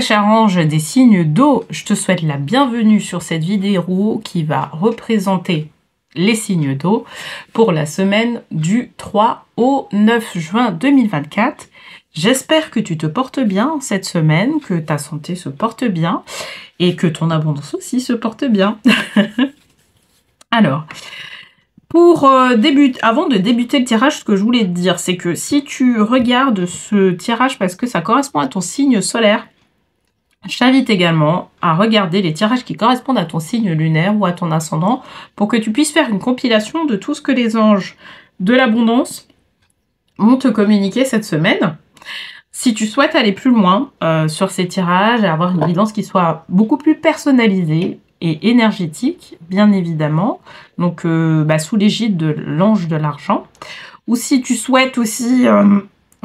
cher ange des signes d'eau, je te souhaite la bienvenue sur cette vidéo qui va représenter les signes d'eau pour la semaine du 3 au 9 juin 2024. J'espère que tu te portes bien cette semaine, que ta santé se porte bien et que ton abondance aussi se porte bien. Alors, avant de débuter le tirage, ce que je voulais te dire, c'est que si tu regardes ce tirage parce que ça correspond à ton signe solaire, je t'invite également à regarder les tirages qui correspondent à ton signe lunaire ou à ton ascendant pour que tu puisses faire une compilation de tout ce que les anges de l'abondance vont te communiquer cette semaine. Si tu souhaites aller plus loin sur ces tirages et avoir une guidance qui soit beaucoup plus personnalisée et énergétique, bien évidemment, donc sous l'égide de l'ange de l'argent, ou si tu souhaites aussi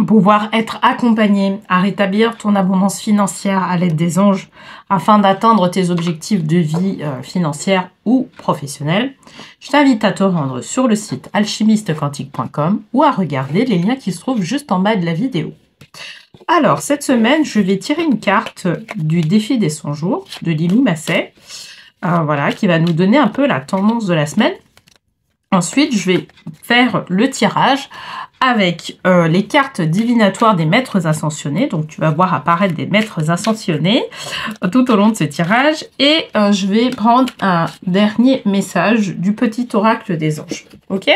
pouvoir être accompagné à rétablir ton abondance financière à l'aide des anges afin d'atteindre tes objectifs de vie financière ou professionnelle, je t'invite à te rendre sur le site alchimistequantique.com ou à regarder les liens qui se trouvent juste en bas de la vidéo. Alors, cette semaine, je vais tirer une carte du défi des 100 jours de Lily Masset, voilà, qui va nous donner un peu la tendance de la semaine. Ensuite, je vais faire le tirage avec les cartes divinatoires des maîtres ascensionnés. Donc, tu vas voir apparaître des maîtres ascensionnés tout au long de ce tirage. Et je vais prendre un dernier message du petit oracle des anges. Ok ?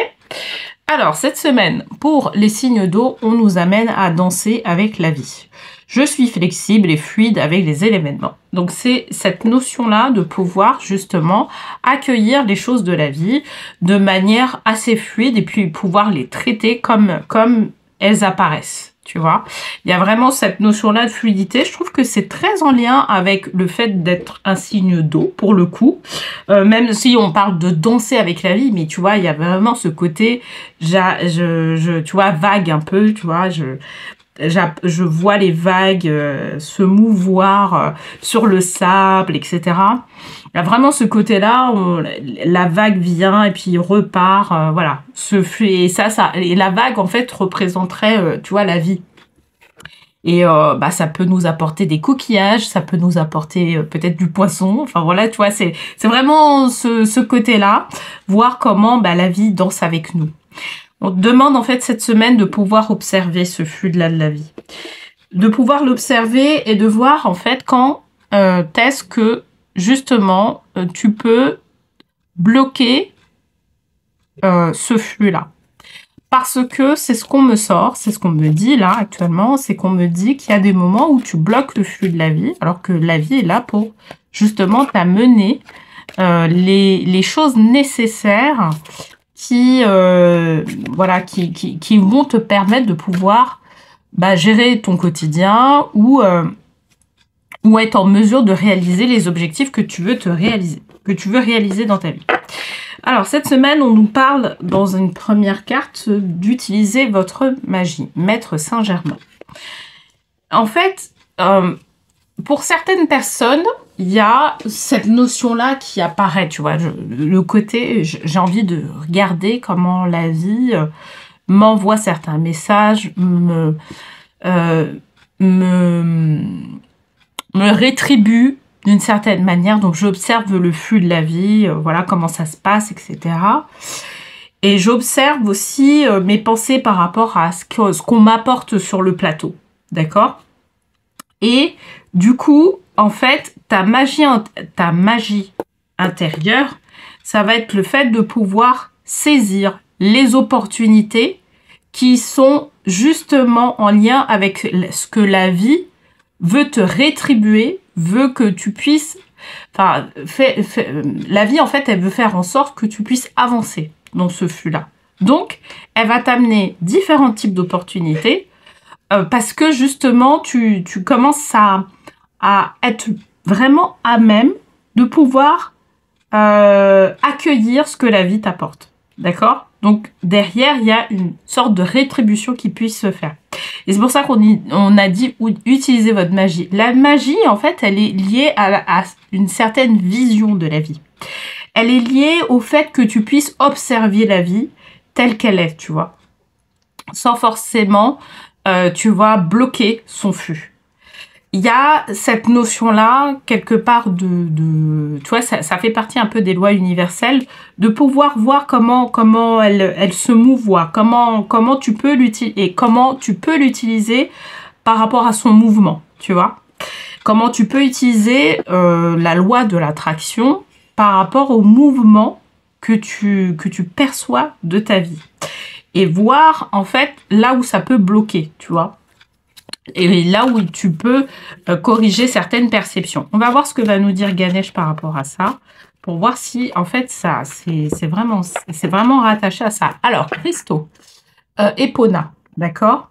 Alors, cette semaine, pour les signes d'eau, on nous amène à danser avec la vie. Je suis flexible et fluide avec les événements. Donc, c'est cette notion-là de pouvoir justement accueillir les choses de la vie de manière assez fluide et puis pouvoir les traiter comme elles apparaissent. Tu vois, il y a vraiment cette notion-là de fluidité. Je trouve que c'est très en lien avec le fait d'être un signe d'eau, pour le coup. Même si on parle de danser avec la vie, mais tu vois, il y a vraiment ce côté, tu vois, vague un peu, tu vois, je vois les vagues se mouvoir sur le sable, etc. Il y a vraiment ce côté-là où la vague vient et puis repart, voilà. Et et la vague, en fait, représenterait, tu vois, la vie. Et ça peut nous apporter des coquillages, ça peut nous apporter peut-être du poisson. Enfin, voilà, tu vois, c'est vraiment ce côté-là, voir comment la vie danse avec nous. On te demande en fait cette semaine de pouvoir observer ce flux-là de la vie. De pouvoir l'observer et de voir en fait quand est-ce que justement tu peux bloquer ce flux-là. Parce que c'est ce qu'on me sort, c'est ce qu'on me dit là actuellement, c'est qu'on me dit qu'il y a des moments où tu bloques le flux de la vie, alors que la vie est là pour justement t'amener les choses nécessaires qui vont te permettre de pouvoir gérer ton quotidien ou être en mesure de réaliser les objectifs que tu veux réaliser dans ta vie. Alors, cette semaine, on nous parle dans une première carte d'utiliser votre magie, Maître Saint-Germain. En fait, pour certaines personnes, il y a cette notion-là qui apparaît, tu vois, le côté, j'ai envie de regarder comment la vie m'envoie certains messages, me rétribue d'une certaine manière. Donc, j'observe le flux de la vie, voilà comment ça se passe, etc. Et j'observe aussi mes pensées par rapport à ce qu'on m'apporte sur le plateau, d'accord ? Et du coup, en fait, ta magie intérieure, ça va être le fait de pouvoir saisir les opportunités qui sont justement en lien avec ce que la vie veut te rétribuer, veut que tu puisses... Enfin, la vie, en fait, elle veut faire en sorte que tu puisses avancer dans ce flux-là. Donc, elle va t'amener différents types d'opportunités parce que, justement, tu commences à être vraiment à même de pouvoir accueillir ce que la vie t'apporte. D'accord ? Donc, derrière, il y a une sorte de rétribution qui puisse se faire. Et c'est pour ça qu'on a dit utiliser votre magie. La magie, en fait, elle est liée à une certaine vision de la vie. Elle est liée au fait que tu puisses observer la vie telle qu'elle est, tu vois. Sans forcément, tu vois, bloquer son flux. il y a cette notion-là, quelque part, tu vois, ça fait partie un peu des lois universelles, de pouvoir voir comment elle se mouvoie, comment tu peux l'utiliser, et comment tu peux l'utiliser par rapport à son mouvement, tu vois. Comment tu peux utiliser la loi de l'attraction par rapport au mouvement que tu perçois de ta vie. Et voir, en fait, là où ça peut bloquer, tu vois. Et là où tu peux corriger certaines perceptions. On va voir ce que va nous dire Ganesh par rapport à ça, pour voir si, en fait, ça, c'est vraiment rattaché à ça. Alors, Christo, Epona, d'accord?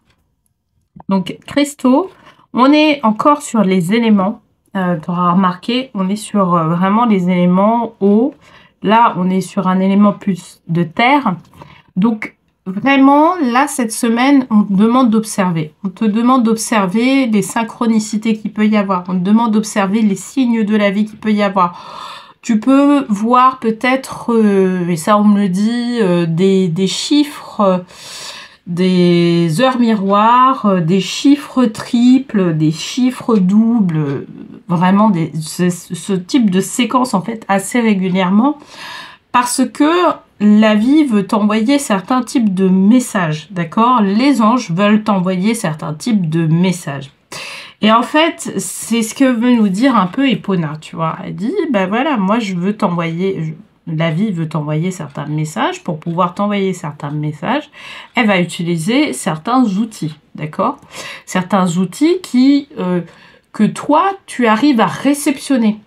Donc, Christo, on est encore sur les éléments. Tu auras remarqué, on est sur vraiment les éléments eau. Là, on est sur un élément plus de terre. Donc, vraiment, là, cette semaine, on te demande d'observer. On te demande d'observer les synchronicités qu'il peut y avoir. On te demande d'observer les signes de la vie qu'il peut y avoir. Tu peux voir peut-être, et ça on me le dit, des chiffres, des heures miroirs, des chiffres triples, des chiffres doubles, vraiment ce type de séquence en fait assez régulièrement, parce que la vie veut t'envoyer certains types de messages, d'accord? Les anges veulent t'envoyer certains types de messages. Et en fait, c'est ce que veut nous dire un peu Epona, tu vois. Elle dit, ben voilà, moi je veux t'envoyer, la vie veut t'envoyer certains messages. Pour pouvoir t'envoyer certains messages, elle va utiliser certains outils, d'accord? Certains outils que toi, tu arrives à réceptionner.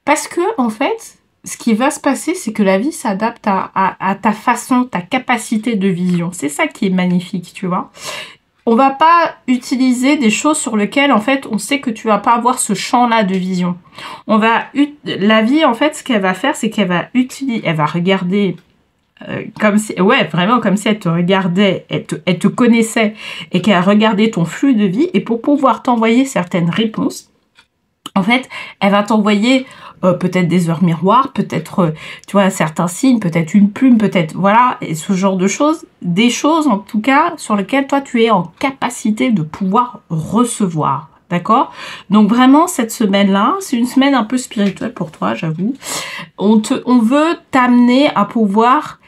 Parce que, en fait, ce qui va se passer, c'est que la vie s'adapte à ta façon, ta capacité de vision. C'est ça qui est magnifique, tu vois. On va pas utiliser des choses sur lesquelles, en fait, on sait que tu vas pas avoir ce champ-là de vision. La vie, en fait, ce qu'elle va faire, c'est qu'elle va regarder comme si, ouais, vraiment comme si elle te regardait, elle te connaissait et qu'elle a regardé ton flux de vie, et pour pouvoir t'envoyer certaines réponses, en fait, elle va t'envoyer peut-être des heures miroirs, peut-être, tu vois, certains signes, peut-être une plume, peut-être, voilà, et ce genre de choses. Des choses, en tout cas, sur lesquelles toi, tu es en capacité de pouvoir recevoir. D'accord? Donc, vraiment, cette semaine-là, c'est une semaine un peu spirituelle pour toi, j'avoue. On veut t'amener à pouvoir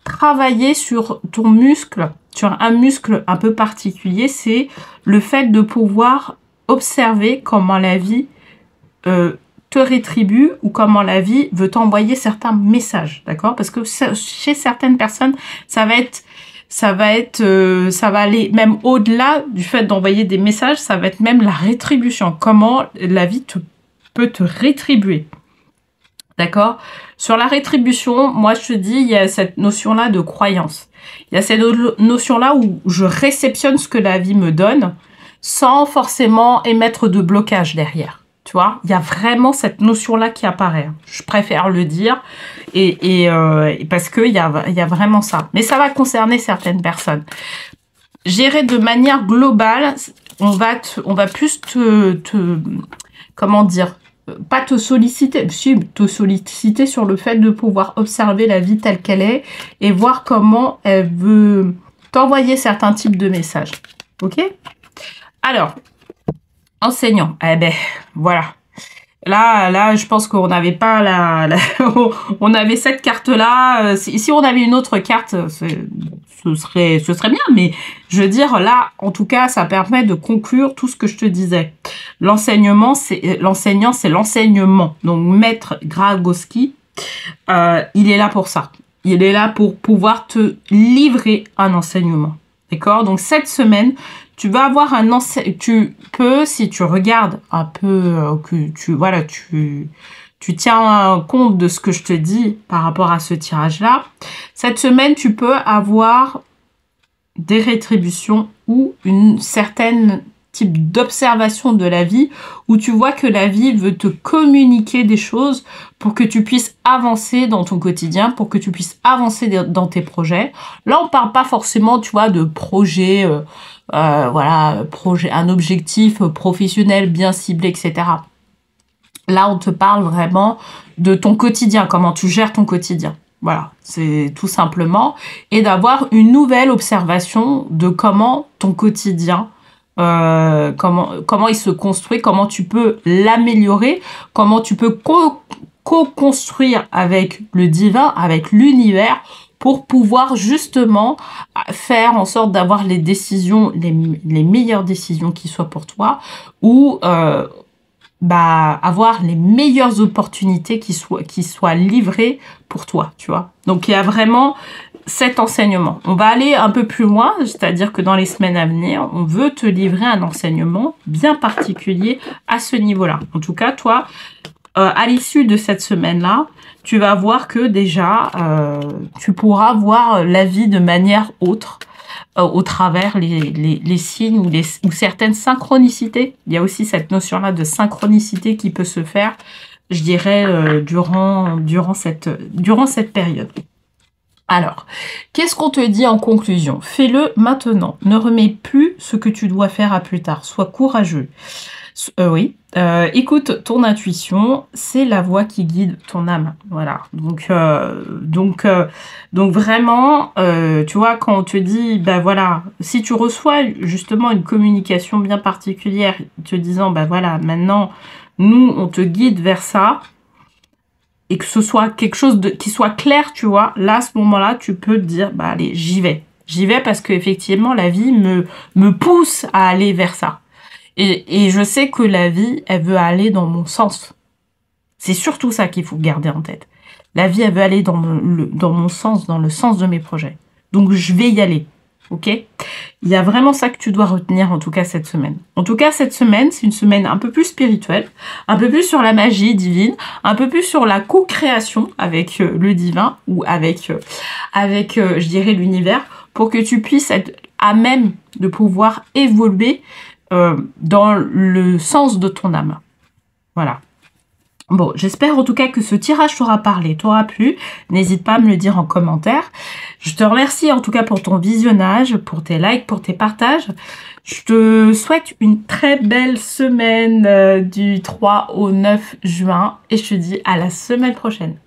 travailler sur ton muscle, sur un muscle un peu particulier, c'est le fait de pouvoir observer comment la vie te rétribue ou comment la vie veut t'envoyer certains messages, d'accord? Parce que chez certaines personnes, ça va aller même au-delà du fait d'envoyer des messages, ça va être même la rétribution. Comment la vie peut te rétribuer, d'accord? Sur la rétribution, moi je te dis, il y a cette notion-là de croyance. Il y a cette notion-là où je réceptionne ce que la vie me donne sans forcément émettre de blocage derrière. Tu vois, il y a vraiment cette notion-là qui apparaît. Je préfère le dire et parce qu'il y a vraiment ça. Mais ça va concerner certaines personnes. Gérer de manière globale, on va plus comment dire, pas te solliciter, si, te solliciter sur le fait de pouvoir observer la vie telle qu'elle est et voir comment elle veut t'envoyer certains types de messages. Ok? Alors, enseignant, eh ben, voilà. Là, je pense qu'on n'avait pas on avait cette carte-là. Si on avait une autre carte, ce serait bien. Mais je veux dire, là, en tout cas, ça permet de conclure tout ce que je te disais. L'enseignant, c'est l'enseignement. Donc, Maître Gragoski, il est là pour ça. Il est là pour pouvoir te livrer un enseignement. D'accord? Donc, cette semaine, tu vas avoir tu peux, si tu regardes un peu, que tu tiens compte de ce que je te dis par rapport à ce tirage-là, cette semaine, tu peux avoir des rétributions ou une certaine type d'observation de la vie où tu vois que la vie veut te communiquer des choses pour que tu puisses avancer dans ton quotidien, pour que tu puisses avancer dans tes projets. Là, on parle pas forcément, tu vois, de projet, un objectif professionnel bien ciblé, etc. Là, on te parle vraiment de ton quotidien, comment tu gères ton quotidien. Voilà, c'est tout simplement. Et d'avoir une nouvelle observation de comment ton quotidien comment il se construit, comment tu peux l'améliorer, comment tu peux co-construire avec le divin, avec l'univers, pour pouvoir justement faire en sorte d'avoir les décisions, les meilleures décisions qui soient pour toi, ou avoir les meilleures opportunités qui soient livrées pour toi, tu vois. Donc il y a vraiment cet enseignement. On va aller un peu plus loin, c'est-à-dire que dans les semaines à venir, on veut te livrer un enseignement bien particulier à ce niveau-là. En tout cas, toi, à l'issue de cette semaine-là, tu vas voir que déjà, tu pourras voir la vie de manière autre, au travers les signes ou certaines synchronicités. Il y a aussi cette notion-là de synchronicité qui peut se faire, je dirais, durant cette période. Alors, qu'est-ce qu'on te dit en conclusion? Fais-le maintenant. Ne remets plus ce que tu dois faire à plus tard. Sois courageux. Oui. Écoute ton intuition, c'est la voix qui guide ton âme. Voilà. Donc vraiment, tu vois, quand on te dit, ben voilà, si tu reçois justement une communication bien particulière te disant, ben voilà, maintenant, nous, on te guide vers ça, et que ce soit quelque chose qui soit clair, tu vois, là, à ce moment-là, tu peux te dire, bah allez, j'y vais. J'y vais parce qu'effectivement, la vie me pousse à aller vers ça. Et je sais que la vie, elle veut aller dans mon sens. C'est surtout ça qu'il faut garder en tête. La vie, elle veut aller dans mon sens, dans le sens de mes projets. Donc, je vais y aller. Ok? Il y a vraiment ça que tu dois retenir, en tout cas, cette semaine. En tout cas, cette semaine, c'est une semaine un peu plus spirituelle, un peu plus sur la magie divine, un peu plus sur la co-création avec le divin ou avec je dirais, l'univers, pour que tu puisses être à même de pouvoir évoluer dans le sens de ton âme. Voilà. Bon, j'espère en tout cas que ce tirage t'aura parlé, t'aura plu. N'hésite pas à me le dire en commentaire. Je te remercie en tout cas pour ton visionnage, pour tes likes, pour tes partages. Je te souhaite une très belle semaine du 3 au 9 juin et je te dis à la semaine prochaine.